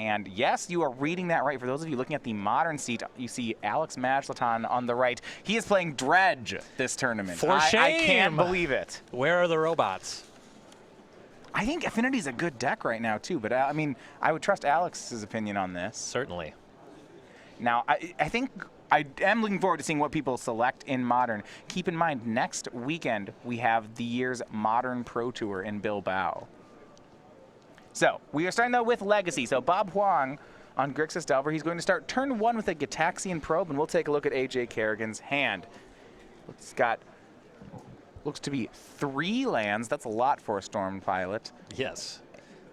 And yes, you are reading that right. For those of you looking at the modern seat, you see Alex Majlaton on the right. He is playing Dredge this tournament. For shame. I can't believe it. Where are the robots? I think Affinity's a good deck right now, too. But, I mean, I would trust Alex's opinion on this. Certainly. Now, I think I am looking forward to seeing what people select in Modern. Keep in mind, next weekend, we have the year's Modern Pro Tour in Bilbao. So, we are starting, though, with Legacy. So, Bob Huang on Grixis Delver. He's going to start turn 1 with a Gitaxian Probe, and we'll take a look at AJ Kerrigan's hand. It's got, looks to be 3 lands. That's a lot for a Storm Pilot. Yes.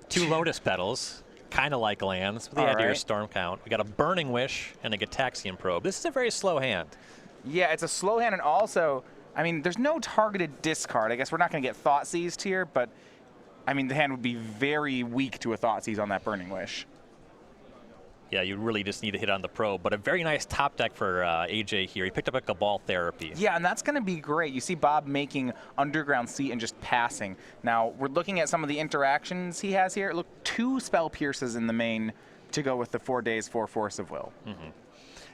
2 Lotus Petals, kind of like lands, with the idea of Storm count. We got a Burning Wish and a Gitaxian Probe. This is a very slow hand. Yeah, it's a slow hand, and also, I mean, there's no targeted discard. I guess we're not going to get Thought Seized here, but I mean, the hand would be very weak to a Thought Seize on that Burning Wish. Yeah, you really just need to hit on the probe. But a very nice top deck for AJ here. He picked up a Cabal Therapy. Yeah, and that's going to be great. You see Bob making Underground Sea and just passing. Now, we're looking at some of the interactions he has here. Look, 2 Spell Pierces in the main to go with the 4 days, 4 Force of Will. Mm-hmm.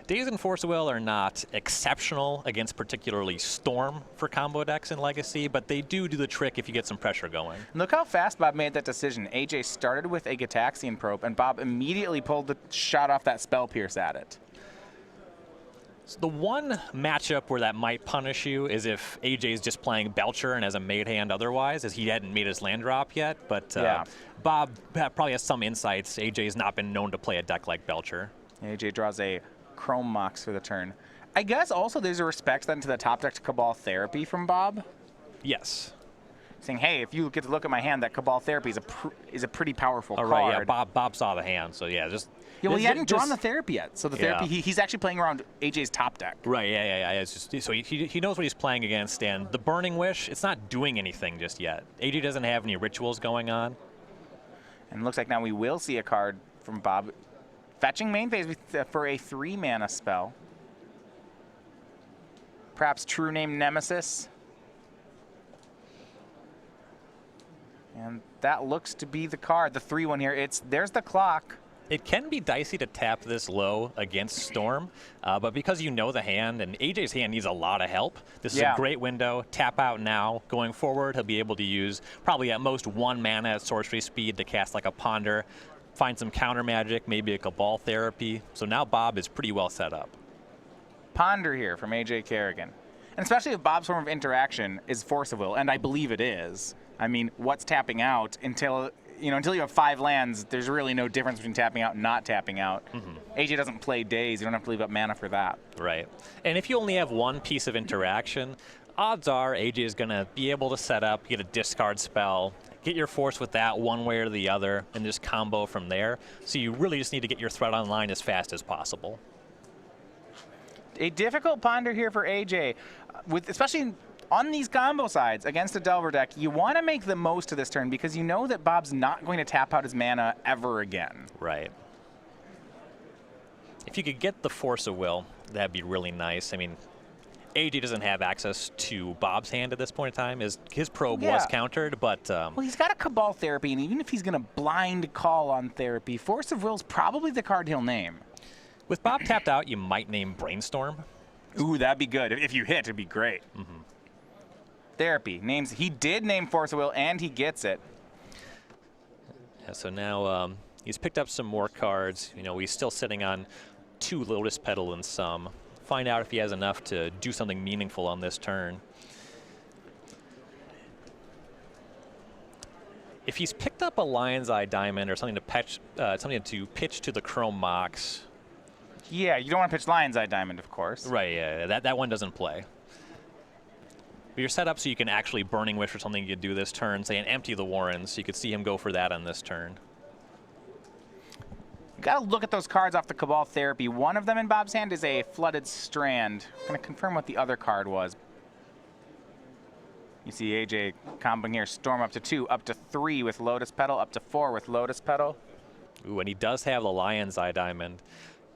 Daze and Force of Will are not exceptional against particularly Storm for combo decks in Legacy, but they do the trick if you get some pressure going. Look how fast Bob made that decision. AJ started with a Gitaxian Probe, and Bob immediately pulled the shot off that Spell Pierce at it. So the one matchup where that might punish you is if AJ is just playing Belcher and has a made hand otherwise, as he hadn't made his land drop yet. But Bob probably has some insights. AJ has not been known to play a deck like Belcher. AJ draws a Chrome Mox for the turn. I guess also there's a respect then to the top deck to Cabal Therapy from Bob. Yes. Saying, hey, if you get to look at my hand, that Cabal Therapy is a pretty powerful card. Right, yeah, Bob saw the hand, so yeah, just... Yeah, well, he hadn't drawn the Therapy yet, so the Therapy, he's actually playing around AJ's top deck. Right, yeah. It's just, so he knows what he's playing against, and the Burning Wish, it's not doing anything just yet. AJ doesn't have any rituals going on. And it looks like now we will see a card from Bob. Fetching main phase for a 3-mana spell. Perhaps True Name Nemesis. And that looks to be the card, the 3-1 here. There's the clock. It can be dicey to tap this low against Storm, but because you know the hand, and AJ's hand needs a lot of help, this is a great window. Tap out now. Going forward, he'll be able to use probably at most 1 mana at sorcery speed to cast like a Ponder, find some counter magic, maybe a Cabal Therapy. So now Bob is pretty well set up. Ponder here from AJ Kerrigan. And especially if Bob's form of interaction is Force of Will, and I believe it is. I mean, what's tapping out until you have 5 lands, there's really no difference between tapping out and not tapping out. Mm-hmm. AJ doesn't play Daze. You don't have to leave up mana for that. Right. And if you only have 1 piece of interaction, odds are AJ is going to be able to set up, get a discard spell, get your force with that one way or the other, and just combo from there. So you really just need to get your threat online as fast as possible. A difficult Ponder here for AJ, especially on these combo sides against a Delver deck. You want to make the most of this turn because you know that Bob's not going to tap out his mana ever again. Right. If you could get the Force of Will, that'd be really nice. I mean, AJ doesn't have access to Bob's hand at this point in time. His probe was countered, but... well, he's got a Cabal Therapy, and even if he's going to blind call on Therapy, Force of Will's probably the card he'll name. With Bob tapped out, you might name Brainstorm. Ooh, that'd be good. If you hit, it'd be great. Mm-hmm. Therapy. He did name Force of Will, and he gets it. Yeah, so now he's picked up some more cards. You know, he's still sitting on 2 Lotus Petal and some. Find out if he has enough to do something meaningful on this turn. If he's picked up a Lion's Eye Diamond or something to pitch to the Chrome Mox. Yeah, you don't want to pitch Lion's Eye Diamond, of course. Right, yeah, that one doesn't play. But you're set up so you can actually Burning Wish or something you could do this turn, say and empty the Warrens, so you could see him go for that on this turn. You got to look at those cards off the Cabal Therapy. One of them in Bob's hand is a Flooded Strand. I'm going to confirm what the other card was. You see AJ comboing here, Storm up to 2, up to 3 with Lotus Petal, up to 4 with Lotus Petal. Ooh, and he does have the Lion's Eye Diamond.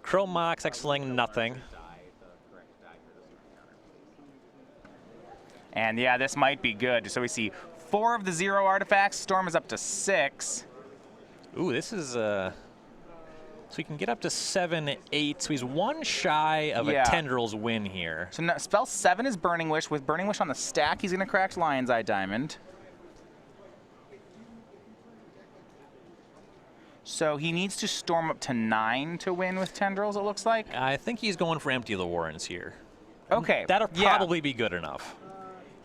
Chrome Mox exiling nothing. And yeah, this might be good. So we see 4 of the 0 artifacts. Storm is up to 6. Ooh, this is So he can get up to 7-8. So he's one shy of a Tendrils win here. So no, spell 7 is Burning Wish. With Burning Wish on the stack, he's going to crack Lion's Eye Diamond. So he needs to storm up to 9 to win with Tendrils, it looks like. I think he's going for Empty the Warrens here. Okay. That'll probably be good enough.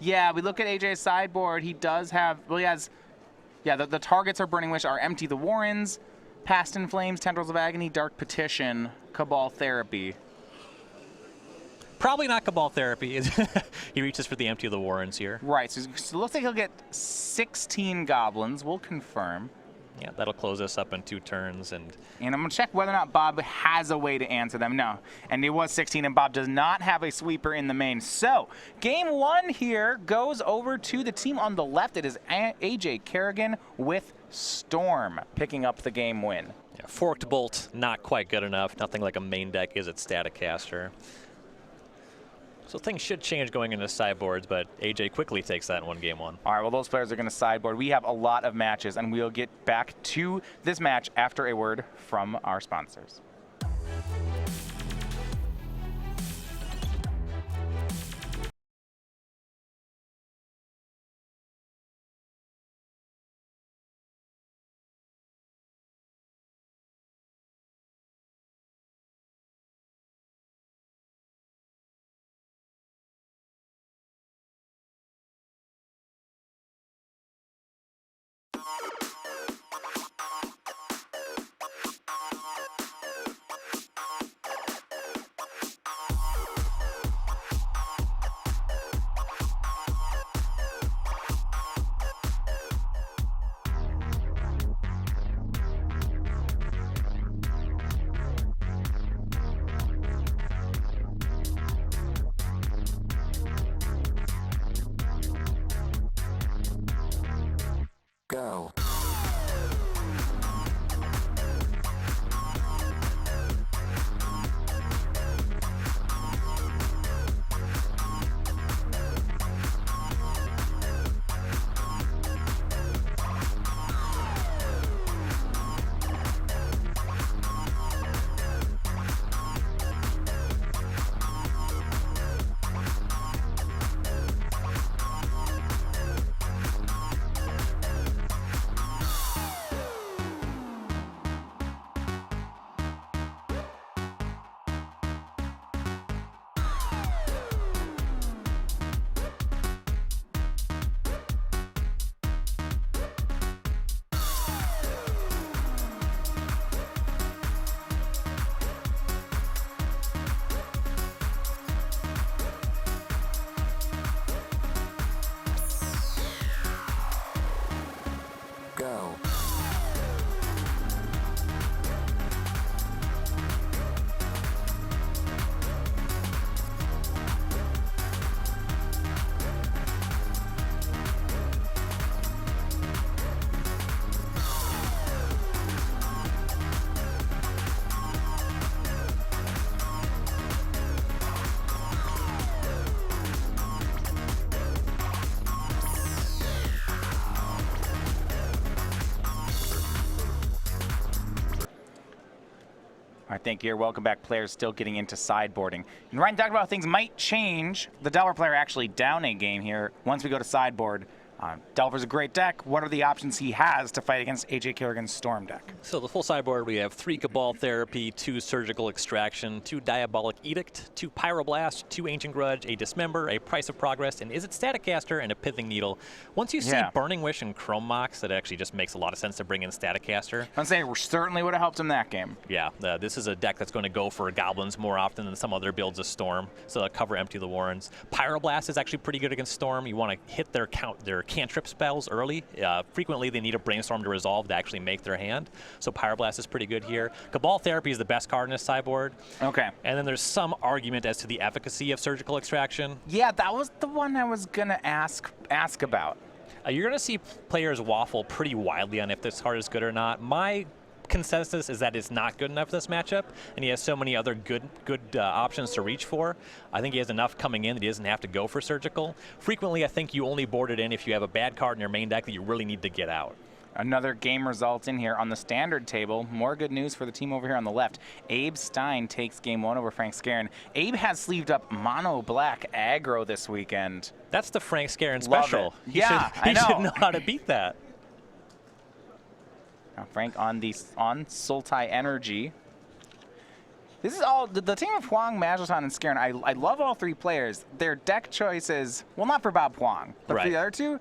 Yeah, we look at AJ's sideboard. He does have, well, he has, yeah, the targets are Burning Wish are Empty the Warrens, Past in Flames, Tendrils of Agony, Dark Petition, Cabal Therapy. Probably not Cabal Therapy. He reaches for the Empty of the Warrens here. Right, so it looks like he'll get 16 goblins. We'll confirm. Yeah, that'll close us up in 2 turns. And I'm going to check whether or not Bob has a way to answer them. No. And it was 16, and Bob does not have a sweeper in the main. So, game 1 here goes over to the team on the left. It is AJ Kerrigan with Storm picking up the game win. Yeah, Forked Bolt, not quite good enough. Nothing like a main deck is at Staticaster. So things should change going into sideboards, but AJ quickly takes that in game 1. All right, well, those players are going to sideboard. We have a lot of matches, and we'll get back to this match after a word from our sponsors. Go. Go. All right, thank you. Welcome back, players still getting into sideboarding. And Ryan talked about how things might change. The Delver player actually down a game here once we go to sideboard. Delver's a great deck. What are the options he has to fight against AJ Kerrigan's Storm deck? So the full sideboard, we have 3 Cabal Therapy, 2 Surgical Extraction, 2 Diabolic Edict, 2 Pyroblast, 2 Ancient Grudge, a Dismember, a Price of Progress, and Is It Staticaster, and a Pithing Needle. Once you see Burning Wish and Chrome Mox, that actually just makes a lot of sense to bring in Staticaster. I'm saying we certainly would have helped him that game. Yeah, this is a deck that's going to go for Goblins more often than some other builds of Storm, so they'll cover Empty the Warrens. Pyroblast is actually pretty good against Storm. You want to hit their cantrip spells early. Frequently, they need a Brainstorm to resolve to actually make their hand. So Pyroblast is pretty good here. Cabal Therapy is the best card in this sideboard. Okay. And then there's some argument as to the efficacy of Surgical Extraction. Yeah, that was the one I was going to ask about. You're going to see players waffle pretty widely on if this card is good or not. My consensus is that it's not good enough for this matchup, and he has so many other good options to reach for. I think he has enough coming in that he doesn't have to go for Surgical. Frequently, I think you only board it in if you have a bad card in your main deck that you really need to get out. Another game result in here on the standard table. More good news for the team over here on the left. Abe Stein takes game 1 over Frank Skarren. Abe has sleeved up mono black aggro this weekend. That's the Frank Skarren special. He should know how to beat that. Now Frank on Sultai Energy. This is all the team of Huang, Majlaton, and Skarren. I love all 3 players. Their deck choices, well, not for Bob Huang, but for the other 2.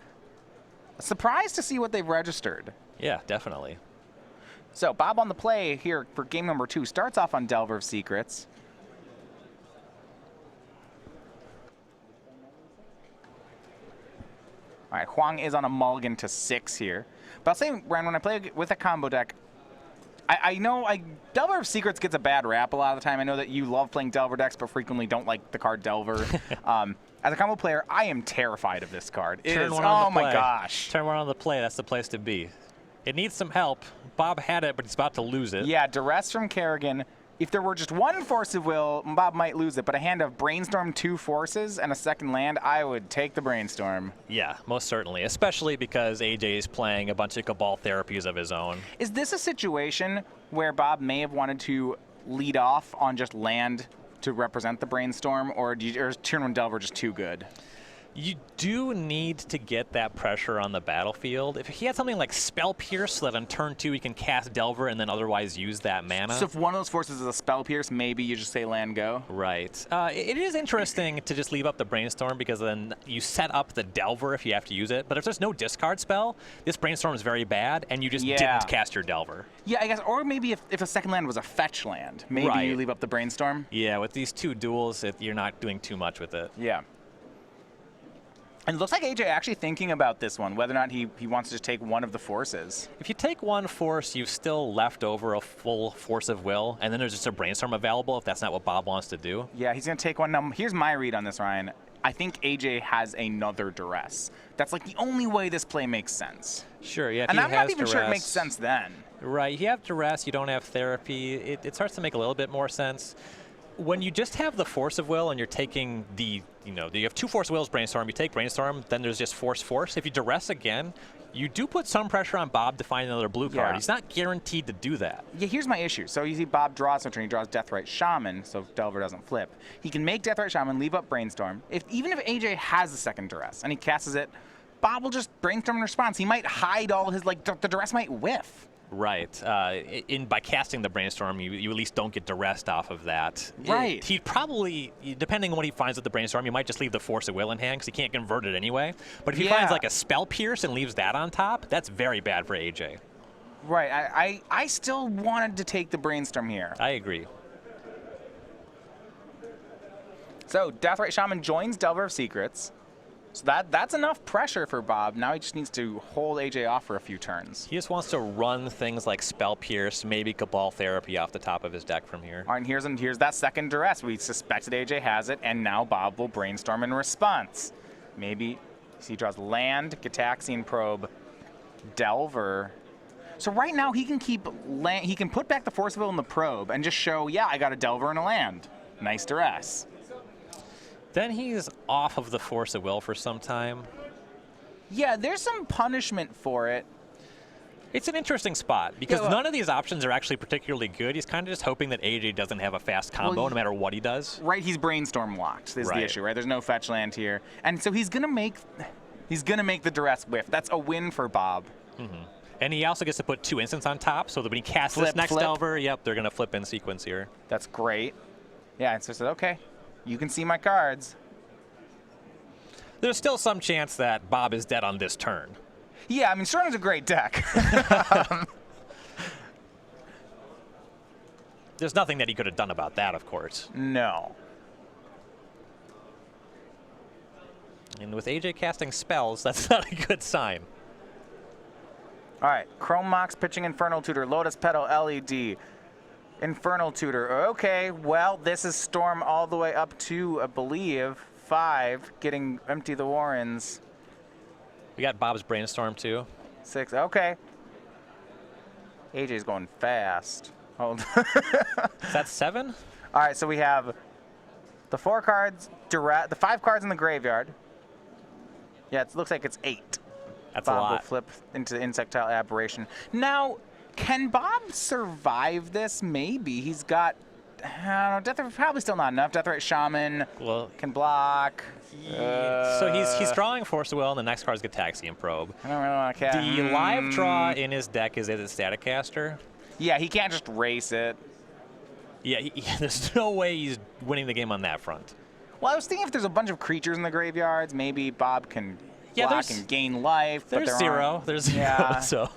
Surprised to see what they've registered. Yeah, definitely. So Bob on the play here for game number 2 starts off on Delver of Secrets. All right, Huang is on a mulligan to 6 here. But I'll say, Ryan, when I play with a combo deck, I know Delver of Secrets gets a bad rap a lot of the time. I know that you love playing Delver decks, but frequently don't like the card Delver. As a combo player, I am terrified of this card. Oh my gosh. Turn 1 on the play, that's the place to be. It needs some help. Bob had it, but he's about to lose it. Yeah, duress from Kerrigan. If there were just 1 Force of Will, Bob might lose it, but a hand of Brainstorm, 2 forces, and a second land, I would take the Brainstorm. Yeah, most certainly, especially because AJ is playing a bunch of Cabal therapies of his own. Is this a situation where Bob may have wanted to lead off on just land to represent the Brainstorm, or is turn 1 Delver just too good? You do need to get that pressure on the battlefield. If he had something like Spell Pierce so that on turn 2 he can cast Delver and then otherwise use that mana. So if one of those forces is a Spell Pierce, maybe you just say land go? Right. It is interesting to just leave up the Brainstorm because then you set up the Delver if you have to use it. But if there's no discard spell, this Brainstorm is very bad and you just didn't cast your Delver. Yeah, I guess. Or maybe if a second land was a fetch land, maybe you leave up the Brainstorm. Yeah, with these 2 duels, you're not doing too much with it. Yeah. And it looks like AJ actually thinking about this one, whether or not he wants to just take 1 of the forces. If you take 1 force, you've still left over a full Force of Will, and then there's just a Brainstorm available if that's not what Bob wants to do. Yeah, he's going to take 1. Now, here's my read on this, Ryan. I think AJ has another duress. That's like the only way this play makes sense. Sure, yeah. And I'm not even sure it makes sense then. Right, you have duress, you don't have therapy. It starts to make a little bit more sense. When you just have the Force of Will and you're taking you have 2 Force of Wills Brainstorm, you take Brainstorm, then there's just Force. If you duress again, you do put some pressure on Bob to find another blue card. He's not guaranteed to do that. Yeah, here's my issue. So you see Bob draws no turn, he draws Deathrite Shaman, so Delver doesn't flip. He can make Deathrite Shaman, leave up Brainstorm. Even if AJ has a second duress and he casts it, Bob will just Brainstorm in response. He might hide all his, the duress might whiff. Right. By casting the Brainstorm, you at least don't get duressed off of that. Right. He probably, depending on what he finds with the Brainstorm, you might just leave the Force of Will in hand because he can't convert it anyway. But if he finds like a Spell Pierce and leaves that on top, that's very bad for AJ. Right. I still wanted to take the Brainstorm here. I agree. So Deathrite Shaman joins Delver of Secrets. So that's enough pressure for Bob. Now he just needs to hold AJ off for a few turns. He just wants to run things like Spell Pierce, maybe Cabal Therapy off the top of his deck from here. All right, and here's that second duress. We suspected AJ has it, and now Bob will Brainstorm in response. Maybe he draws land, Gitaxian Probe, Delver. So right now he can he can put back the Force of Will in the Probe and just show, yeah, I got a Delver and a land. Nice duress. Then he's off of the Force of Will for some time. Yeah, there's some punishment for it. It's an interesting spot because none of these options are actually particularly good. He's kind of just hoping that AJ doesn't have a fast combo no matter what he does. Right, he's Brainstorm locked is the issue, right? There's no fetch land here. And so he's gonna make the duress whiff. That's a win for Bob. Mm-hmm. And he also gets to put 2 instants on top so that when he casts this next Delver, they're gonna flip in sequence here. That's great. Yeah, and so I said, okay, you can see my cards. There's still some chance that Bob is dead on this turn. Yeah, I mean, Storm's a great deck. There's nothing that he could have done about that, of course. No. And with AJ casting spells, that's not a good sign. All right, Chrome Mox pitching Infernal Tutor, Lotus Petal, LED, Infernal Tutor. Okay, well, this is Storm all the way up to, I believe, 5, getting Empty the Warrens. We got Bob's Brainstorm, too. 6, okay. AJ's going fast. Hold. Is that 7? All right, so we have the 4 cards, the 5 cards in the graveyard. Yeah, it looks like it's 8. That's Bob a lot. will flip into Insectile Aberration. Now, can Bob survive this? Maybe. He's got, I don't know, Death Ray, probably still not enough. Deathrite Shaman can block. So he's drawing Force of Will, and the next card is Gataxian Probe. I don't really want to cast. The live draw in his deck is a Static Caster. Yeah, he can't just race it. Yeah, there's no way he's winning the game on that front. Well, I was thinking if there's a bunch of creatures in the graveyards, maybe Bob can block and gain life. There's but zero. There's zero. Yeah. So.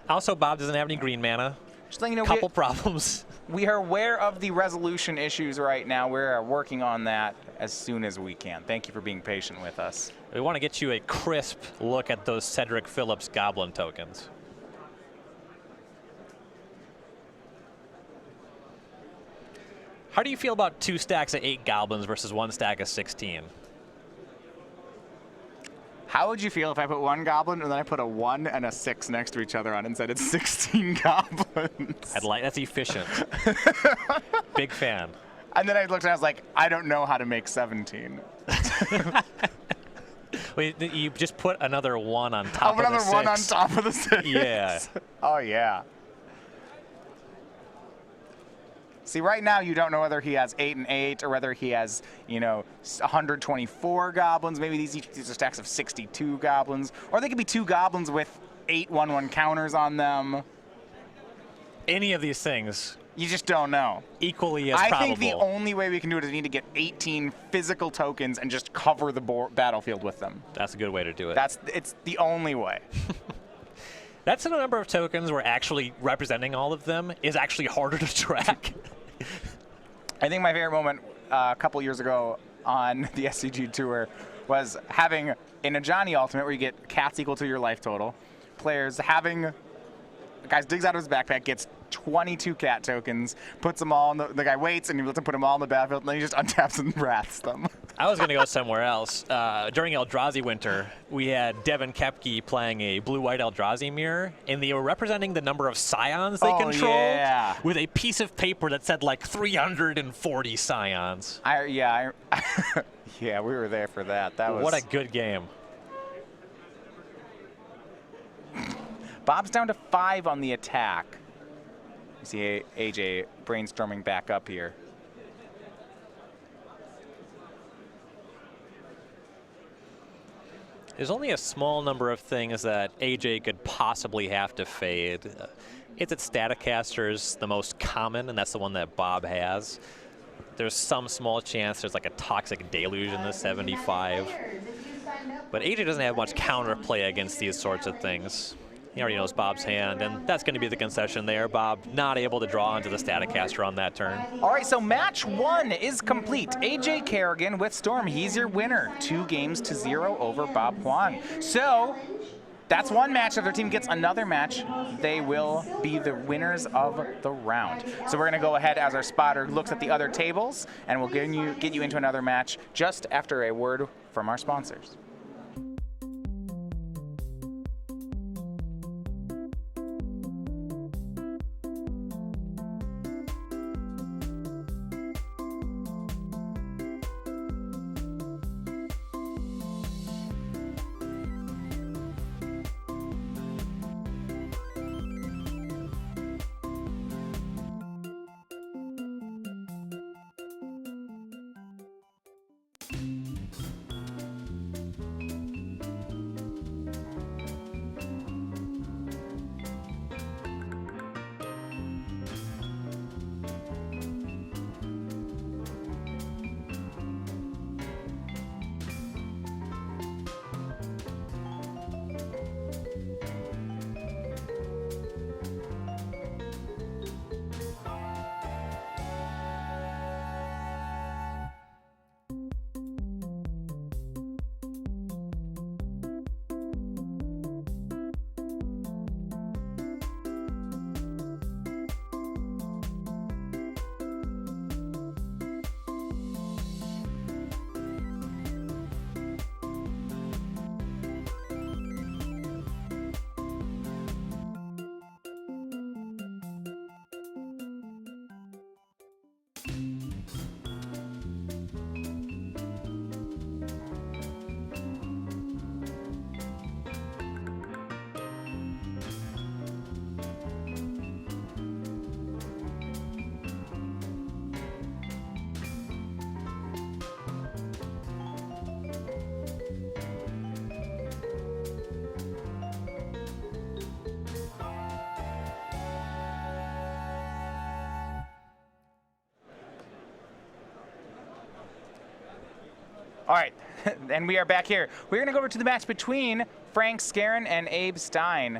Also, Bob doesn't have any green mana. Just letting you know, couple problems. We are aware of the resolution issues right now. We're working on that as soon as we can. Thank you for being patient with us. We want to get you a crisp look at those Cedric Phillips Goblin tokens. How do you feel about 2 stacks of 8 goblins versus 1 stack of 16? How would you feel if I put 1 goblin and then I put a 1 and a 6 next to each other on it and said it's 16 goblins? That's efficient. Big fan. And then I looked and I was like, I don't know how to make 17. Well, you just put another 1 on top of the 6. Another 1 on top of the 6. Yeah. Oh, yeah. See, right now you don't know whether he has 8 and 8 or whether he has, 124 goblins. Maybe these are stacks of 62 goblins. Or they could be 2 goblins with 8 1/1 counters on them. Any of these things. You just don't know. Equally as probable. I think the only way we can do it is we need to get 18 physical tokens and just cover the battlefield with them. That's a good way to do it. It's the only way. That's the number of tokens where actually representing all of them is actually harder to track. I think my favorite moment a couple years ago on the SCG tour was having in a Johnny Ultimate where you get cats equal to your life total. Players having, the guy digs out of his backpack, gets 22 cat tokens, puts them all in the guy waits and he lets him put them all in the battlefield and then he just untaps and wraths them. I was going to go somewhere else. During Eldrazi Winter, we had Devin Kepke playing a blue-white Eldrazi mirror, and they were representing the number of scions they controlled with a piece of paper that said like 340 scions. Yeah, we were there for that. What a good game. Bob's down to 5 on the attack. You see AJ brainstorming back up here. There's only a small number of things that AJ could possibly have to fade. It's at Static Casters, the most common, and that's the one that Bob has. There's some small chance there's like a Toxic Deluge in the 75. But AJ doesn't have much counterplay against these sorts of things. He already knows Bob's hand, and that's going to be the concession there. Bob not able to draw into the Static Caster on that turn. All right, so match 1 is complete. AJ Kerrigan with Storm, he's your winner. 2-0 over Bob Huang. So that's one match. If their team gets another match, they will be the winners of the round. So we're going to go ahead as our spotter looks at the other tables, and we'll get you into another match just after a word from our sponsors. All right, and we are back here. We're going to go over to the match between Frank Skarren and Abe Stein.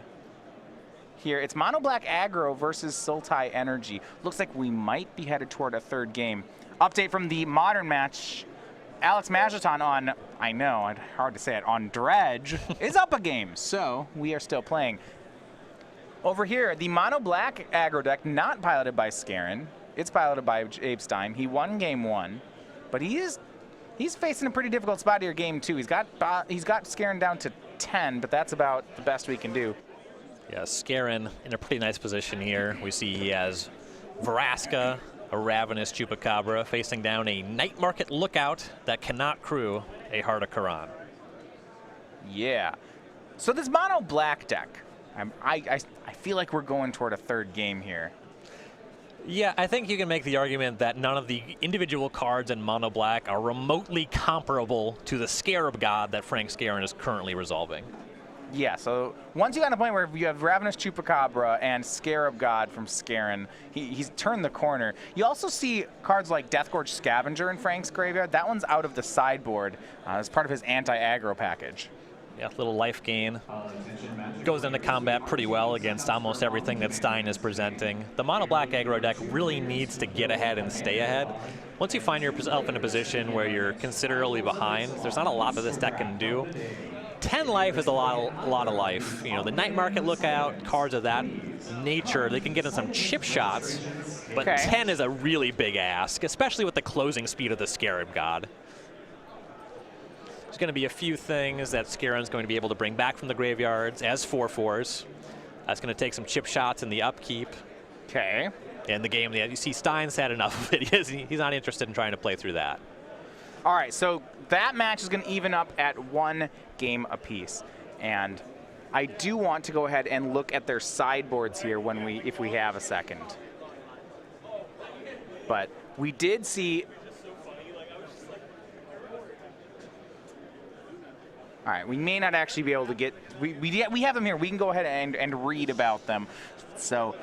Here, it's Mono Black Aggro versus Sultai Energy. Looks like we might be headed toward a third game. Update from the Modern match. Alex Majlaton on, I know, hard to say it, on Dredge is up a game, so we are still playing. Over here, the Mono Black Aggro deck, not piloted by Skarren. It's piloted by Abe Stein. He won game 1, but he's facing a pretty difficult spot here game 2. He's got Skarren down to 10, but that's about the best we can do. Yeah, Skarren in a pretty nice position here. We see he has Vraska, a Ravenous Chupacabra, facing down a Night Market Lookout that cannot crew a Heart of Karan. Yeah. So this Mono Black deck, I feel like we're going toward a third game here. Yeah, I think you can make the argument that none of the individual cards in Mono Black are remotely comparable to the Scarab God that Frank Skarren is currently resolving. Yeah, so once you got to the point where you have Ravenous Chupacabra and Scarab God from Skarren, he's turned the corner. You also see cards like Deathgorge Scavenger in Frank's graveyard. That one's out of the sideboard as part of his anti-aggro package. Yeah, little life gain. Goes into combat pretty well against almost everything that Stein is presenting. The Mono Black aggro deck really needs to get ahead and stay ahead. Once you find yourself in a position where you're considerably behind, there's not a lot that this deck can do. 10 life is a lot of life. You know, the Night Market Lookout, cards of that nature, they can get in some chip shots, but 10 is a really big ask, especially with the closing speed of the Scarab God. There's going to be a few things that Skarren's going to be able to bring back from the graveyards as 4/4s. That's going to take some chip shots in the upkeep. Okay. In the game, you see Stein's had enough of it. He's not interested in trying to play through that. All right, so that match is going to even up at 1 game apiece. And I do want to go ahead and look at their sideboards here if we have a second. But we did see... All right, we may not actually be able to get... We have them here. We can go ahead and read about them. So...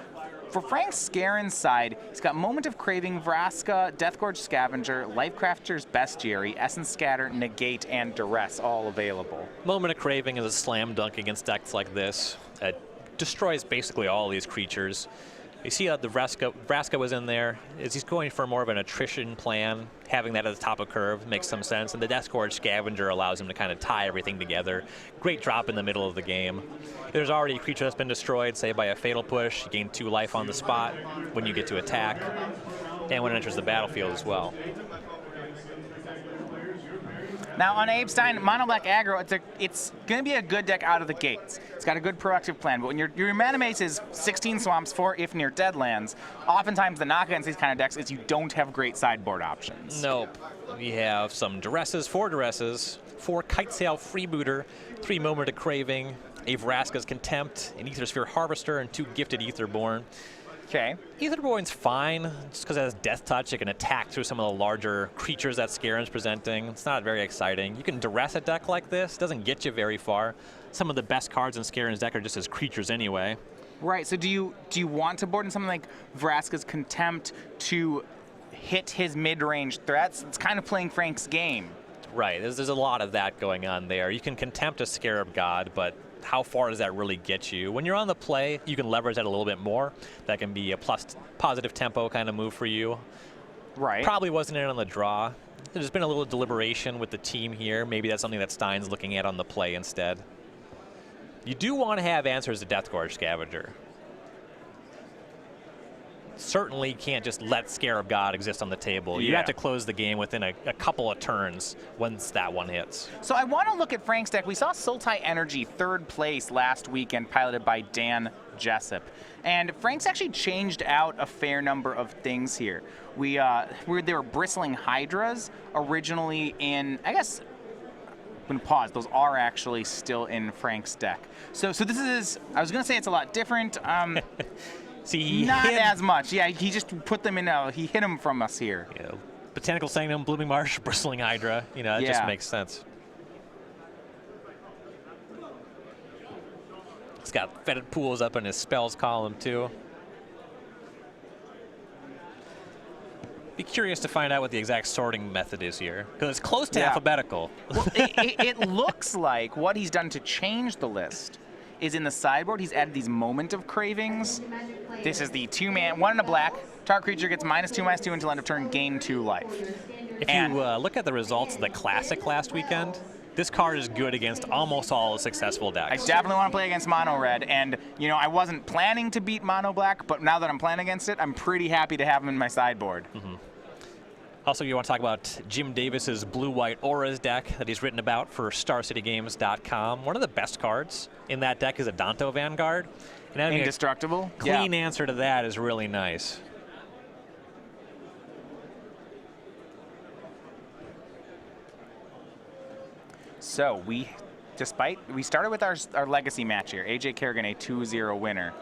For Frank Skarren's side, he's got Moment of Craving, Vraska, Deathgorge Scavenger, Lifecrafter's Bestiary, Essence Scatter, Negate, and Duress all available. Moment of Craving is a slam dunk against decks like this. It destroys basically all these creatures. You see how the Vraska was in there. He's going for more of an attrition plan. Having that at the top of curve makes some sense. And the Deathgorge Scavenger allows him to kind of tie everything together. Great drop in the middle of the game. If there's already a creature that's been destroyed, say by a Fatal Push, you gain 2 life on the spot when you get to attack, and when it enters the battlefield as well. Now on Abe Stein, Mono Black Aggro, it's going to be a good deck out of the gates. It's got a good proactive plan, but when your mana base is 16 swamps, 4 if near dead lands, oftentimes the knock against these kind of decks is you don't have great sideboard options. Nope. We have some Duresses, 4 Duresses, 4 Kitesail Freebooter, 3 Moment of Craving, a Vraska's Contempt, an Aethersphere Harvester, and 2 Gifted Aetherborn. Okay. Aetherborn's fine, just because it has Death Touch. It can attack through some of the larger creatures that Skarren's presenting. It's not very exciting. You can duress a deck like this. It doesn't get you very far. Some of the best cards in Skarren's deck are just as creatures anyway. Right, so do you want to board in something like Vraska's Contempt to hit his mid-range threats? It's kind of playing Frank's game. Right, there's a lot of that going on there. You can Contempt a Scarab God, but how far does that really get you? When you're on the play, you can leverage that a little bit more. That can be a positive tempo kind of move for you. Right. Probably wasn't in on the draw. There's been a little deliberation with the team here. Maybe that's something that Stein's looking at on the play instead. You do want to have answers to Deathgorge Scavenger. Certainly can't just let Scarab God exist on the table. You have to close the game within a couple of turns once that one hits. So I want to look at Frank's deck. We saw Sultai Energy 3rd place last weekend, piloted by Dan Jessup. And Frank's actually changed out a fair number of things here. There were Bristling Hydras originally in, I guess, I'm going to pause. Those are actually still in Frank's deck. So this is, I was going to say it's a lot different. See, not as much. Yeah, he just put them in, he hit them from us here. You know, Botanical Sanctum, Blooming Marsh, Bristling Hydra. You know, that just makes sense. He's got Fetid Pools up in his spells column, too. Be curious to find out what the exact sorting method is here, because it's close to alphabetical. Well, it looks like what he's done to change the list is in the sideboard, he's added these Moment of Cravings. This is the 2-man, 1 and a black. Target creature gets -2/-2 until end of turn, gain 2 life. If you look at the results of the Classic last weekend, this card is good against almost all successful decks. I definitely want to play against Mono Red, and you know I wasn't planning to beat Mono Black, but now that I'm playing against it, I'm pretty happy to have him in my sideboard. Also, you want to talk about Jim Davis's Blue-White Auras deck that he's written about for StarCityGames.com. One of the best cards in that deck is a Danto Vanguard. And having Indestructible? A clean answer to that is really nice. So we started with our legacy match here, AJ Kerrigan, a 2-0 winner.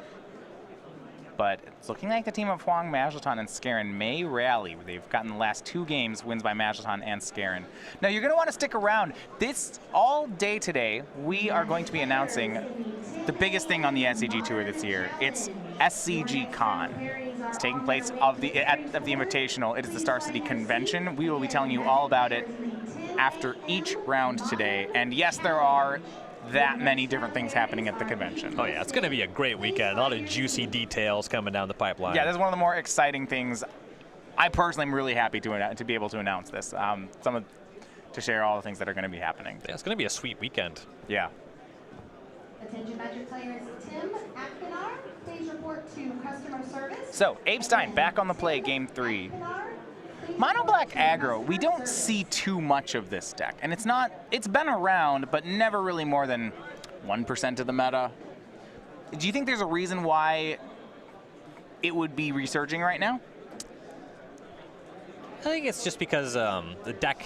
But it's looking like the team of Huang, Majlaton, and Skarren may rally. They've gotten the last 2 games, wins by Majlaton and Skarren. Now, you're going to want to stick around. This all day today, we are going to be announcing the biggest thing on the SCG Tour this year. It's SCG Con. It's taking place at the Invitational. It is the Star City Convention. We will be telling you all about it after each round today. And yes, there are that many different things happening at the convention. Oh yeah, it's going to be a great weekend. A lot of juicy details coming down the pipeline. Yeah, this is one of the more exciting things. I personally am really happy to be able to announce this. To share all the things that are going to be happening. Yeah, it's going to be a sweet weekend. Yeah. Attention Magic players, Tim Akpinar, please report to customer service. So, Abe Stein back on the play, game 3. Mono Black aggro, we don't see too much of this deck, and it's been around, but never really more than 1% of the meta. Do you think there's a reason why it would be resurging right now? I think it's just because the deck,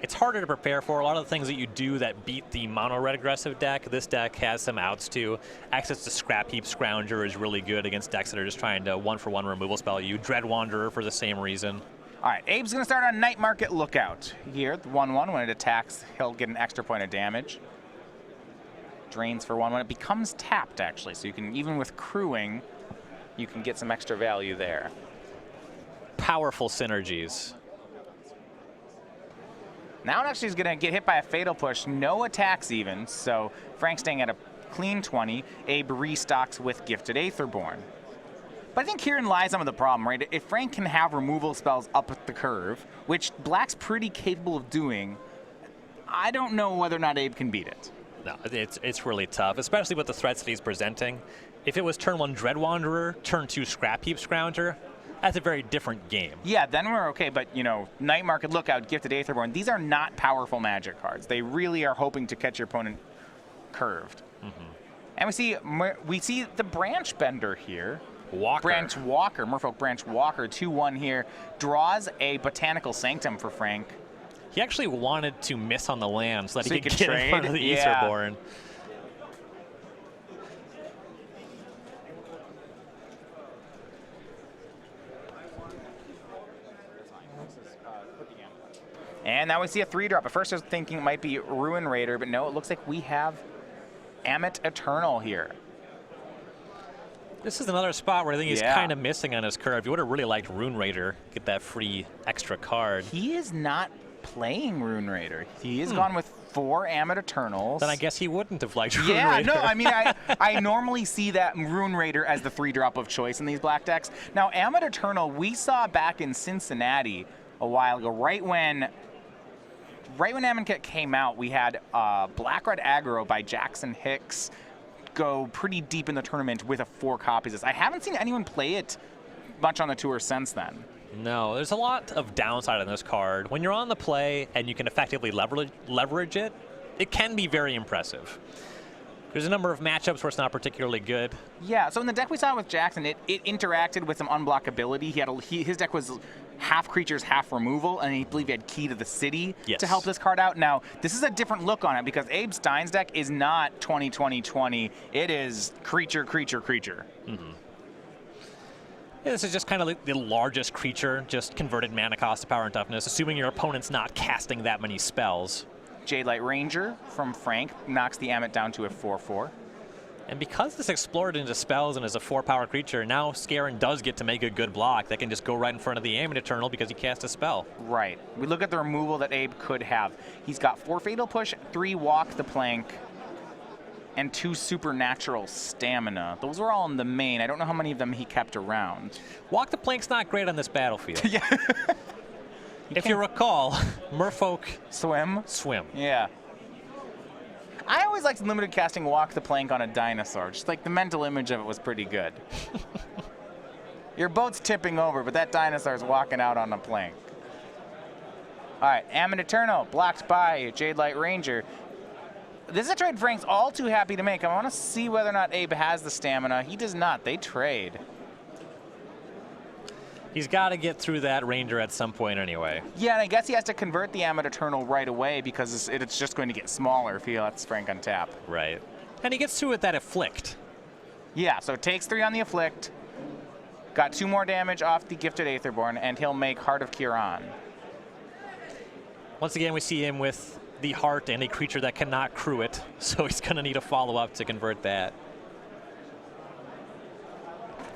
it's harder to prepare for. A lot of the things that you do that beat the mono red aggressive deck, this deck has some outs too. Access to Scrap Heap Scrounger is really good against decks that are just trying to 1-for-1 removal spell you. Dread Wanderer for the same reason. All right, Abe's going to start on Night Market Lookout. Here, 1/1, when it attacks, he'll get an extra point of damage. Drains for 1/1. It becomes tapped, actually, so you can, even with crewing, you can get some extra value there. Powerful synergies. Now it actually is going to get hit by a Fatal Push. No attacks even, so Frank's staying at a clean 20. Abe restocks with Gifted Aetherborn. But I think herein lies some of the problem, right? If Frank can have removal spells up the curve, which Black's pretty capable of doing, I don't know whether or not Abe can beat it. No, it's really tough, especially with the threats that he's presenting. If it was turn 1 Dread Wanderer, turn 2 Scrap Heap Scrounger, that's a very different game. Yeah, then we're okay, but you know, Night Market Lookout, Gifted Aetherborn, these are not powerful Magic cards. They really are hoping to catch your opponent curved. And we see the Branch Bender here. Branch Walker, Merfolk Branch Walker, 2/1 here, draws a Botanical Sanctum for Frank. He actually wanted to miss on the land so that he could get trade in front of the Aetherborn. And now we see a 3-drop. At first I was thinking it might be Ruin Raider, but no, it looks like we have Amit Eternal here. This is another spot where I think he's kind of missing on his curve. You would have really liked Rune Raider, get that free extra card. He is not playing Rune Raider. He has gone with 4 Amit Eternals. Then I guess he wouldn't have liked Rune Raider. Yeah, no, I mean, I normally see that Rune Raider as the 3-drop of choice in these black decks. Now, Amit Eternal, we saw back in Cincinnati a while ago, right when Amonkhet came out, we had Black-Red Aggro by Jackson Hicks go pretty deep in the tournament with a 4 copies of this. I haven't seen anyone play it much on the tour since then. No, there's a lot of downside on this card. When you're on the play and you can effectively leverage it, it can be very impressive. There's a number of matchups where it's not particularly good. Yeah, so in the deck we saw with Jackson, it interacted with some unblockability. His deck was half creatures, half removal, and I believe he had Key to the City to help this card out. Now, this is a different look on it because Abe Stein's deck is not 20-20-20. It is creature, creature, creature. Yeah, this is just kind of like the largest creature, just converted mana cost to power and toughness, assuming your opponent's not casting that many spells. Jade Light Ranger from Frank knocks the Amit down to a 4/4. And because this explored into spells and is a 4-power creature, now Skarren does get to make a good block that can just go right in front of the Aim Eternal because he cast a spell. Right. We look at the removal that Abe could have. He's got 4 Fatal Push, 3 Walk the Plank, and 2 Supernatural Stamina. Those were all in the main. I don't know how many of them he kept around. Walk the Plank's not great on this battlefield. Yeah. If you recall, Merfolk swim. Yeah. I always liked limited casting Walk the Plank on a dinosaur. Just like the mental image of it was pretty good. Your boat's tipping over, but that dinosaur's walking out on a plank. All right, Ammon Eternal, blocked by Jade Light Ranger. This is a trade Frank's all too happy to make. I want to see whether or not Abe has the stamina. He does not. They trade. He's got to get through that Ranger at some point anyway. Yeah, and I guess he has to convert the Ammon Eternal right away because it's just going to get smaller if he lets Frank untap. Right. And he gets through with that Afflict. Yeah, so it takes 3 on the Afflict. Got 2 more damage off the Gifted Aetherborn, and he'll make Heart of Kiran. Once again, we see him with the Heart and a creature that cannot crew it, so he's going to need a follow-up to convert that.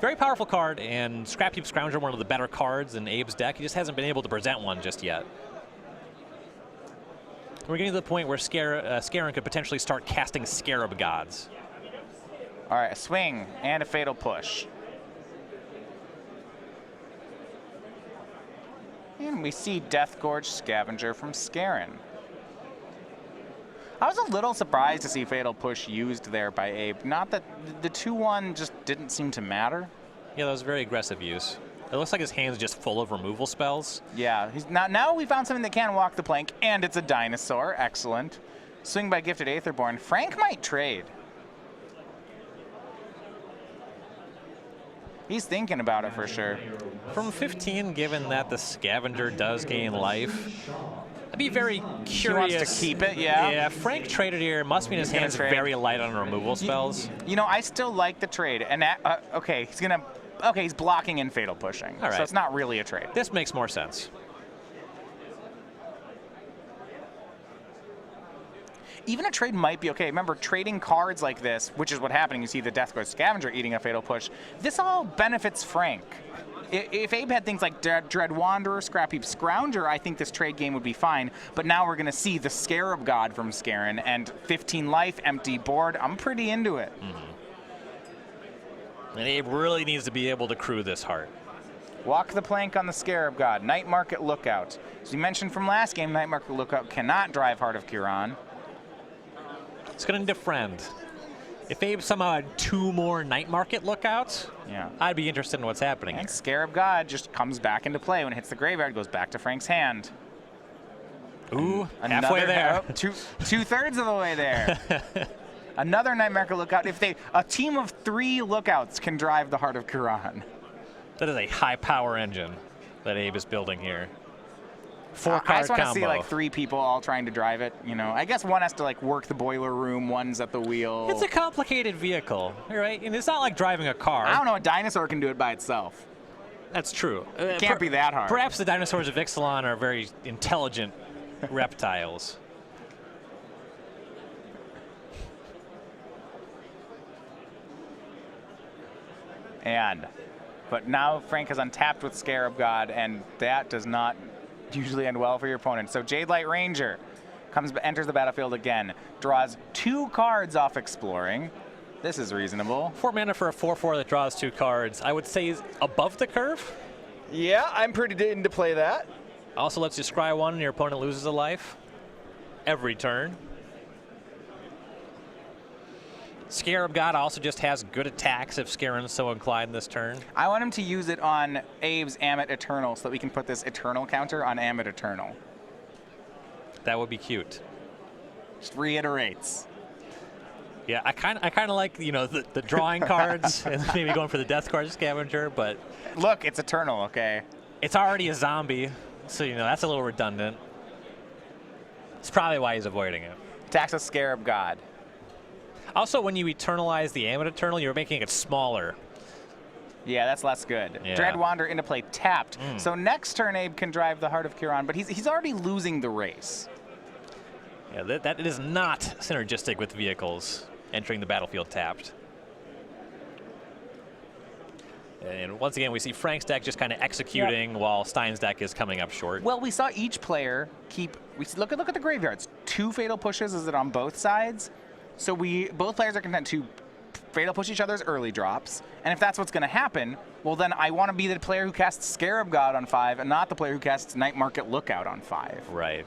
Very powerful card, and Scrapheap Scrounger, one of the better cards in Abe's deck. He just hasn't been able to present one just yet. We're getting to the point where Skarren could potentially start casting Scarab Gods. All right, a swing and a Fatal Push. And we see Deathgorge Scavenger from Skarren. I was a little surprised to see Fatal Push used there by Abe. Not that the 2-1 just didn't seem to matter. Yeah, that was very aggressive use. It looks like his hand's just full of removal spells. Yeah, now we found something that can walk the plank, and it's a dinosaur. Excellent. Swing by Gifted Aetherborn. Frank might trade. He's thinking about it for sure. From 15, given that the Scavenger does gain life, I'd be very curious. He wants to keep it, yeah. Yeah, Frank traded here. Must mean his hand's very light on removal spells. You know, I still like the trade. And okay, he's blocking and Fatal Pushing. All right. So it's not really a trade. This makes more sense. Even a trade might be okay. Remember, trading cards like this, which is what happened. You see the Deathgorge Scavenger eating a Fatal Push. This all benefits Frank. If Abe had things like Dread Wanderer, Scrapheap Scrounger, I think this trade game would be fine. But now we're going to see the Scarab God from Skarren and 15 life, empty board. I'm pretty into it. And Abe really needs to be able to crew this Heart. Walk the plank on the Scarab God. Night Market Lookout. As you mentioned from last game, Night Market Lookout cannot drive Heart of Kiran. It's going to need a friend. If Abe somehow had 2 more Night Market Lookouts, yeah, I'd be interested in what's happening and here. Scarab God just comes back into play. When it hits the graveyard, goes back to Frank's hand. Ooh, halfway there. Two-thirds of the way there. Another Night Market Lookout. A team of 3 lookouts can drive the Heart of Kiran. That is a high-power engine that Abe is building here. 4-card I just want to combo. see like 3 people all trying to drive it. You know, I guess one has to like work the boiler room, one's at the wheel. It's a complicated vehicle, right? And it's not like driving a car. I don't know, a dinosaur can do it by itself. That's true. It can't be that hard. Perhaps the dinosaurs of Ixalan are very intelligent reptiles. But now Frank has untapped with Scarab God, and that does not usually end well for your opponent. So Jade Light Ranger enters the battlefield again, draws 2 cards off exploring. This is reasonable. 4 mana for a 4/4 that draws 2 cards. I would say is above the curve. Yeah, I'm pretty into play that. Also lets you scry 1 and your opponent loses a life every turn. Scarab God also just has good attacks if Skarren's so inclined this turn. I want him to use it on Abe's Ammit Eternal so that we can put this Eternal counter on Ammit Eternal. That would be cute. Just reiterates. Yeah, I kind of like, you know, the drawing cards and maybe going for the Deathgorge Scavenger, but look, it's Eternal, okay? It's already a zombie, so you know that's a little redundant. It's probably why he's avoiding it. Attacks a Scarab God. Also, when you eternalize the Ammit Eternal, you're making it smaller. Yeah, that's less good. Yeah. Dread Wanderer into play tapped. So next turn, Abe can drive the Heart of Kiran, but he's already losing the race. Yeah, that is not synergistic with vehicles entering the battlefield tapped. And once again, we see Frank's deck just kind of executing while Stein's deck is coming up short. Well, we saw each player keep. Look at the graveyards. 2 fatal pushes. Is it on both sides? So both players are content to fatal push each other's early drops. And if that's what's going to happen, well, then I want to be the player who casts Scarab God on 5 and not the player who casts Night Market Lookout on 5. Right.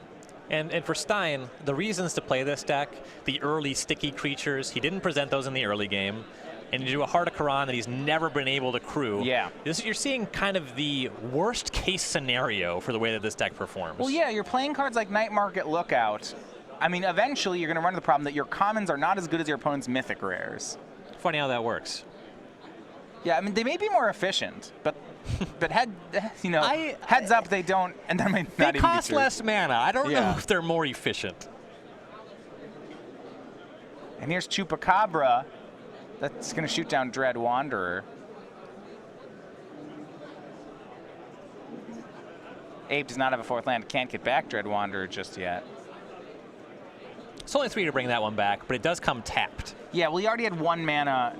And for Stein, the reasons to play this deck, the early sticky creatures, he didn't present those in the early game. And you do a Heart of Quran that he's never been able to crew. Yeah. You're seeing kind of the worst case scenario for the way that this deck performs. Well, yeah, you're playing cards like Night Market Lookout. I mean, eventually you're going to run into the problem that your commons are not as good as your opponent's mythic rares. Funny how that works. Yeah, I mean, they may be more efficient, but heads up, they don't, and that might not even be true. They cost less mana. I don't know if they're more efficient. And here's Chupacabra. That's going to shoot down Dread Wanderer. Abe does not have a 4th land. Can't get back Dread Wanderer just yet. It's only 3 to bring that one back, but it does come tapped. Yeah, well, he already had 1 mana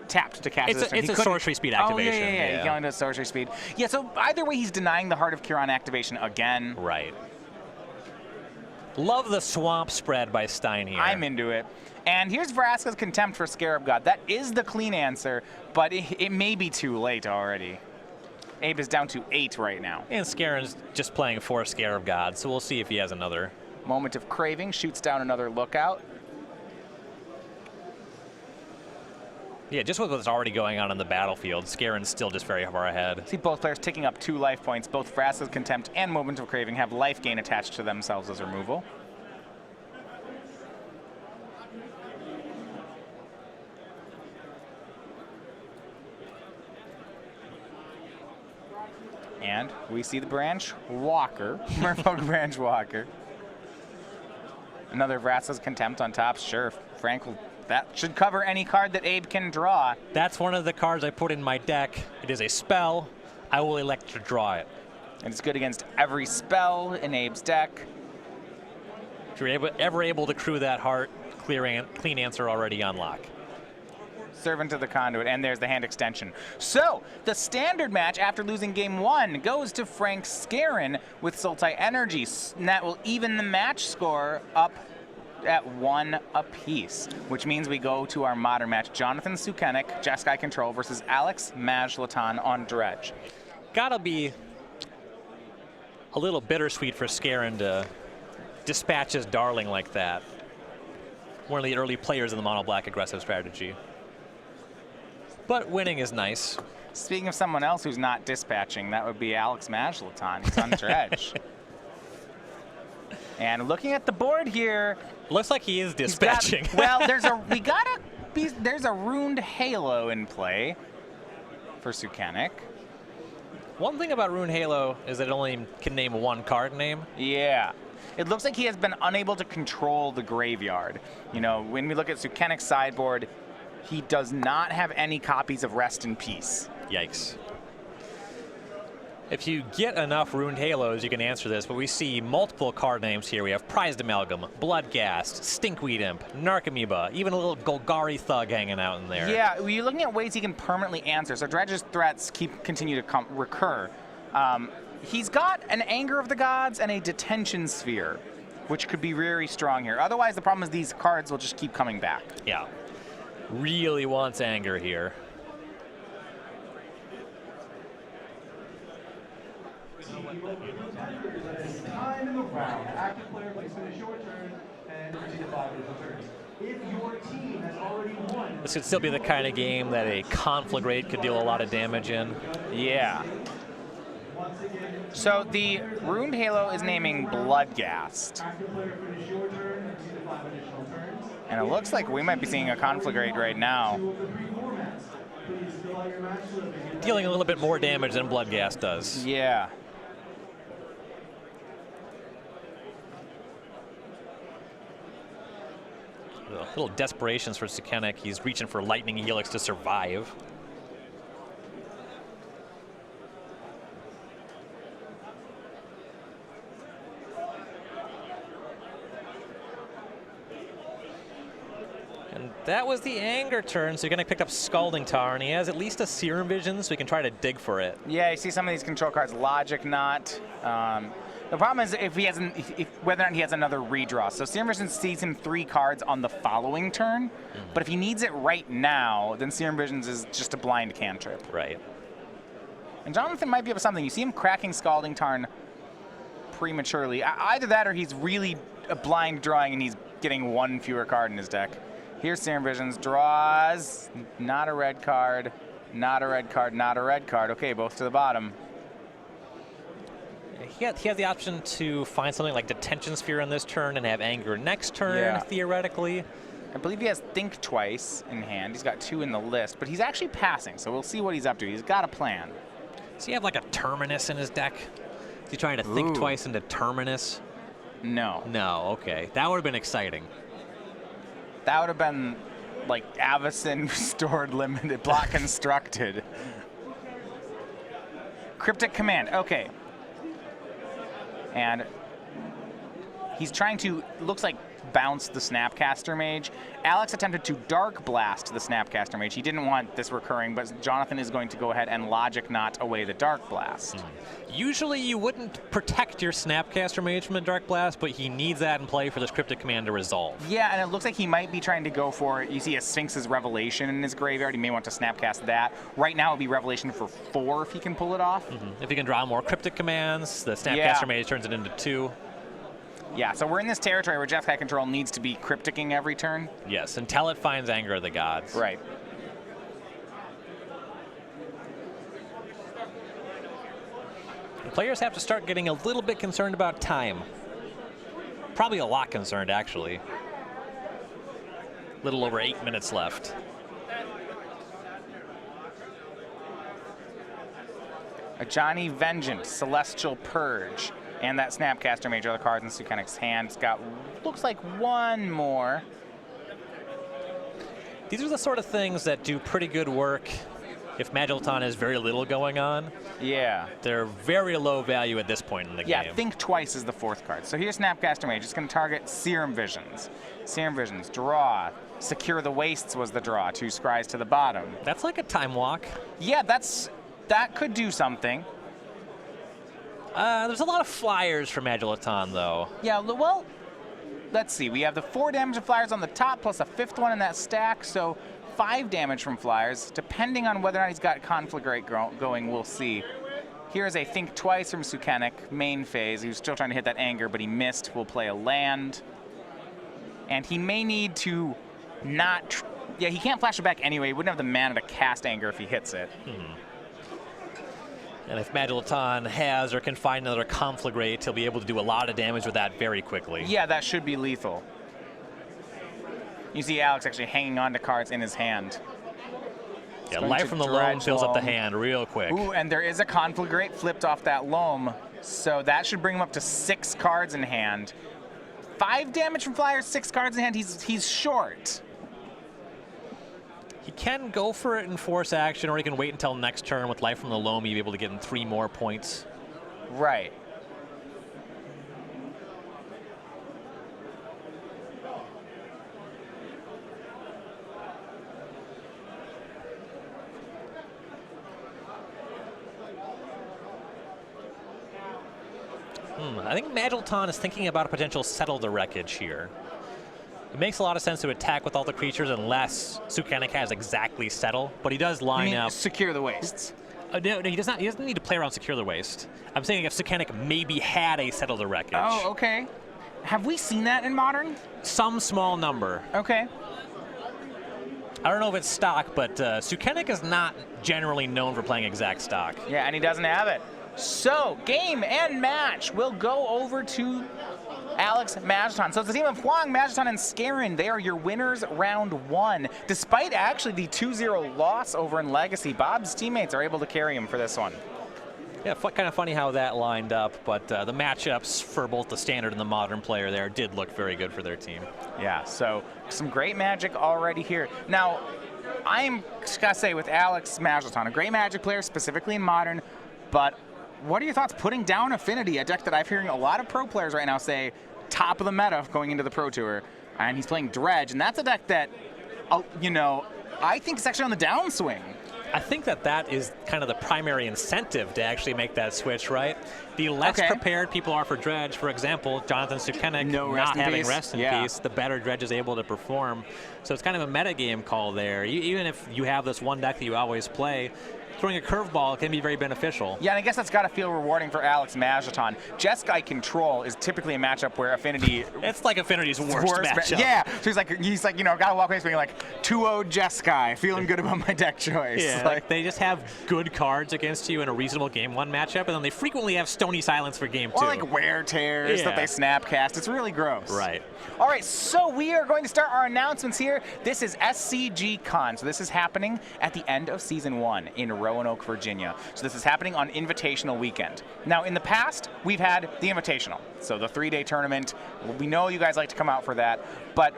tapped to cast this. It's a sorcery speed activation. Oh, yeah. He can only do sorcery speed. Yeah, so either way, he's denying the Heart of Quran activation again. Right. Love the swamp spread by Stein here. I'm into it. And here's Vraska's Contempt for Scarab God. That is the clean answer, but it may be too late already. Abe is down to 8 right now. And Skarren's just playing 4 Scarab God, so we'll see if he has another. Moment of Craving shoots down another Lookout. Yeah, just with what's already going on in the battlefield, Skarren's still just very far ahead. See both players taking up 2 life points. Both Vraska's Contempt and Moment of Craving have life gain attached to themselves as removal. And we see the Branch Walker, Merfolk Branch Walker. Another Vraska's Contempt on top. Sure, Frank will. That should cover any card that Abe can draw. That's one of the cards I put in my deck. It is a spell. I will elect to draw it. And it's good against every spell in Abe's deck. If you're ever able to crew that heart, clean answer already on lock. Servant of the Conduit, and there's the hand extension. So, the standard match after losing game 1 goes to Frank Skarren with Sultai Energy, and that will even the match score up at 1 apiece, which means we go to our modern match. Jonathan Sukenik, Jeskai Control versus Alex Majlaton on Dredge. Gotta be a little bittersweet for Skarren to dispatch his darling like that. One of the early players in the mono-black aggressive strategy. But winning is nice. Speaking of someone else who's not dispatching, that would be Alex Majlaton. He's on Dredge. And looking at the board here, looks like he is dispatching. There's a Ruined Halo in play for Sukenik. One thing about Ruined Halo is that it only can name 1 card name. Yeah. It looks like he has been unable to control the graveyard. You know, when we look at Sukenik's sideboard, he does not have any copies of Rest in Peace. Yikes. If you get enough Ruined Halos, you can answer this, but we see multiple card names here. We have Prized Amalgam, Bloodghast, Stinkweed Imp, Narcomoeba, even a little Golgari Thug hanging out in there. Yeah, you're looking at ways he can permanently answer. So Dredge's threats continue to recur. He's got an Anger of the Gods and a Detention Sphere, which could be very strong here. Otherwise, the problem is these cards will just keep coming back. Yeah. Really wants Anger here. Time in the round. Active player plays finish your turn and proceed to 5 additional turns. If your team has already won. This could still be the kind of game that a Conflagrate could deal a lot of damage in. Yeah. So the Ruined Halo is naming Bloodghast. Active player finish your turn and proceed to 5 additional turns. And it looks like we might be seeing a Conflagrate right now. Dealing a little bit more damage than Bloodghast does. Yeah. Little desperations for Sukenik. He's reaching for Lightning Helix to survive. And That was the anger turn, so you're going to pick up Scalding Tar, and he has at least a Serum Vision, so we can try to dig for it. Yeah, you see some of these control cards, Logic Knot. The problem is if he hasn't, whether or not he has another redraw. So Serum Vision sees him 3 cards on the following turn, but if he needs it right now, then Serum Visions is just a blind cantrip. Right. And Jonathan might be up with something. You see him cracking Scalding Tarn prematurely. Either that or he's really a blind drawing and he's getting 1 fewer card in his deck. Here's Serum Visions, draws, not a red card, not a red card, not a red card. Okay, both to the bottom. He had the option to find something like Detention Sphere on this turn and have Anger next turn, theoretically. I believe he has Think Twice in hand. He's got 2 in the list, but he's actually passing, so we'll see what he's up to. He's got a plan. Does he have like a Terminus in his deck? Is he trying to think twice into Terminus? No. No, okay. That would have been exciting. That would have been like Avacyn Restored Limited, Block Constructed. Cryptic Command, okay. And he's trying to, looks like, bounce the Snapcaster Mage. Alex attempted to Dark Blast the Snapcaster Mage. He didn't want this recurring, but Jonathan is going to go ahead and Logic Knot away the Dark Blast. Usually you wouldn't protect your Snapcaster Mage from the Dark Blast, but he needs that in play for this Cryptic Command to resolve. Yeah, and it looks like he might be trying to go for, you see a Sphinx's Revelation in his graveyard. He may want to Snapcast that. Right now it would be Revelation for 4 if he can pull it off. If he can draw more Cryptic Commands, the Snapcaster Mage turns it into 2. Yeah, so we're in this territory where Jeskai Control needs to be crypticking every turn. Yes, until it finds Anger of the Gods. Right. The players have to start getting a little bit concerned about time. Probably a lot concerned, actually. A little over 8 minutes left. A Johnny Vengeance, Celestial Purge, and that Snapcaster Mage are the cards in Sukenik's hand. It's got, looks like 1 more. These are the sort of things that do pretty good work if Majlaton has very little going on. Yeah. They're very low value at this point in the game. Yeah, Think Twice is the 4th card. So here's Snapcaster Mage. It's going to target Serum Visions. Serum Visions, draw. Secure the Wastes was the draw. 2 scries to the bottom. That's like a Time Walk. Yeah, that could do something. There's a lot of flyers for Majlaton, though. Yeah, well, let's see. We have the 4 damage of flyers on the top, plus a 5th one in that stack, so 5 damage from flyers. Depending on whether or not he's got Conflagrate going, we'll see. Here's a Think Twice from Sukenik, main phase. He was still trying to hit that Anger, but he missed. We'll play a land. And he may need to not... Yeah, he can't flash it back anyway. He wouldn't have the mana to cast Anger if he hits it. And if Majlaton has or can find another Conflagrate, he'll be able to do a lot of damage with that very quickly. Yeah, that should be lethal. You see Alex actually hanging on to cards in his hand. Yeah, Life from the Loam fills up the hand real quick. Ooh, and there is a Conflagrate flipped off that Loam, so that should bring him up to 6 cards in hand. 5 damage from flyers, 6 cards in hand, he's short. He can go for it in force action, or he can wait until next turn with Life from the Loam. He'll be able to get in 3 more points. Right. I think Majlaton is thinking about a potential Settle the Wreckage here. It makes a lot of sense to attack with all the creatures unless Sukenik has exactly Settle, but he does line up. Secure the Wastes. No, he does not. He doesn't need to play around Secure the Waste. I'm saying if Sukenik maybe had a Settle the Wreckage. Oh, okay. Have we seen that in Modern? Some small number. Okay. I don't know if it's stock, but Sukenik is not generally known for playing exact stock. Yeah, and he doesn't have it. So, game and match. We'll go over to Alex Majlaton. So it's the team of Huang, Majlaton, and Skarren. They are your winners round 1. Despite actually the 2-0 loss over in Legacy, Bob's teammates are able to carry him for this one. Yeah, kind of funny how that lined up, but the matchups for both the Standard and the Modern player there did look very good for their team. Yeah, so some great Magic already here. Now, I'm just gotta say with Alex Majlaton, a great Magic player, specifically in Modern, but what are your thoughts putting down Affinity, a deck that I'm hearing a lot of pro players right now say top of the meta going into the Pro Tour, and he's playing Dredge, and that's a deck that you know, I think it's actually on the downswing. I think that is kind of the primary incentive to actually make that switch, right? The less prepared people are for Dredge, for example, Jonathan Sukenik not having rest in peace, the better Dredge is able to perform. So it's kind of a metagame call there. Even if you have this one deck that you always play, throwing a curveball can be very beneficial. Yeah, and I guess that's got to feel rewarding for Alex Majlaton. Jeskai Control is typically a matchup where Affinity... It's like Affinity's worst matchup. Yeah, so he's like, you know, got to walk away being like, 2-0 Jeskai, feeling good about my deck choice. Yeah, like they just have good cards against you in a reasonable Game 1 matchup, and then they frequently have Stony Silence for Game 2. Or like Wear Tears that they snapcast. It's really gross. Right. All right, so we are going to start our announcements here. This is SCG Con, so this is happening at the end of Season 1 in Roanoke, Virginia. So this is happening on Invitational Weekend. Now, in the past, we've had the Invitational, so the 3-day tournament. We know you guys like to come out for that, but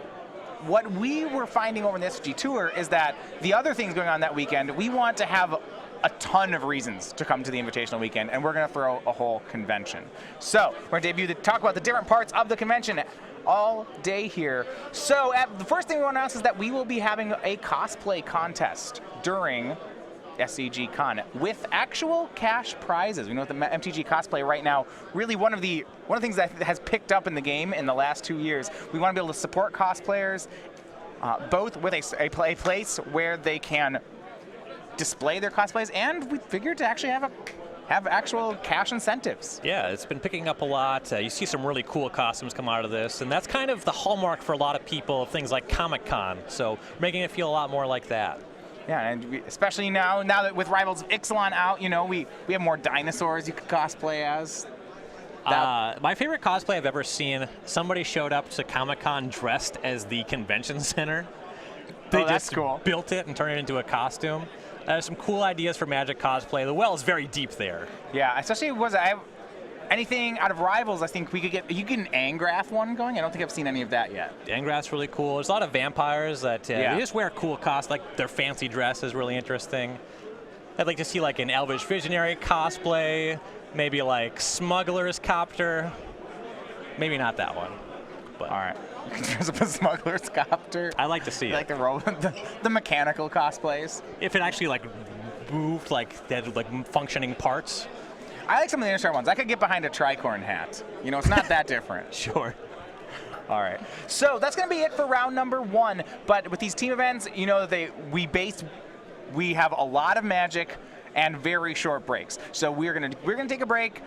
what we were finding over the SCG Tour is that the other things going on that weekend, we want to have a ton of reasons to come to the Invitational Weekend, and we're going to throw a whole convention. So we're going to talk about the different parts of the convention all day here. So the first thing we want to announce is that we will be having a cosplay contest during SCG Con with actual cash prizes. We know that the MTG cosplay right now, really one of the things that has picked up in the game in the last 2 years. We want to be able to support cosplayers, both with a place where they can display their cosplays, and we figured to actually have actual cash incentives. Yeah, it's been picking up a lot. You see some really cool costumes come out of this, and that's kind of the hallmark for a lot of people of things like Comic-Con, so making it feel a lot more like that. Yeah, and especially now that with Rivals of Ixalan out, you know, we have more dinosaurs you could cosplay as. My favorite cosplay I've ever seen, somebody showed up to Comic-Con dressed as the convention center. They that's just cool. built it and turned it into a costume. There's some cool ideas for Magic cosplay. The well is very deep there. Yeah, especially anything out of Rivals, I think you get an Angrath one going. I don't think I've seen any of that yet. Angrath's really cool. There's a lot of vampires that they just wear cool costumes, like their fancy dress is really interesting. I'd like to see like an Elvish Visionary cosplay, maybe like Smuggler's Copter. Maybe not that one. But. All right. There's a Smuggler's Copter. I like to see like the mechanical cosplays. If it actually like moved, like they had like functioning parts. I like some of the Innistrad ones. I could get behind a tricorn hat. You know, it's not that different. Sure. All right. So that's going to be it for round number 1. But with these team events, you know, we have a lot of Magic and very short breaks. So we're gonna take a break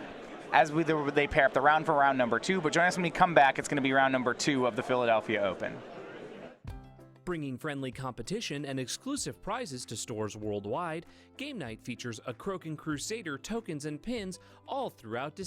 as they pair up the round for round number 2. But join us when we come back. It's going to be round number 2 of the Philadelphia Open. Bringing friendly competition and exclusive prizes to stores worldwide, Game Night features a Krogan Crusader tokens and pins all throughout December.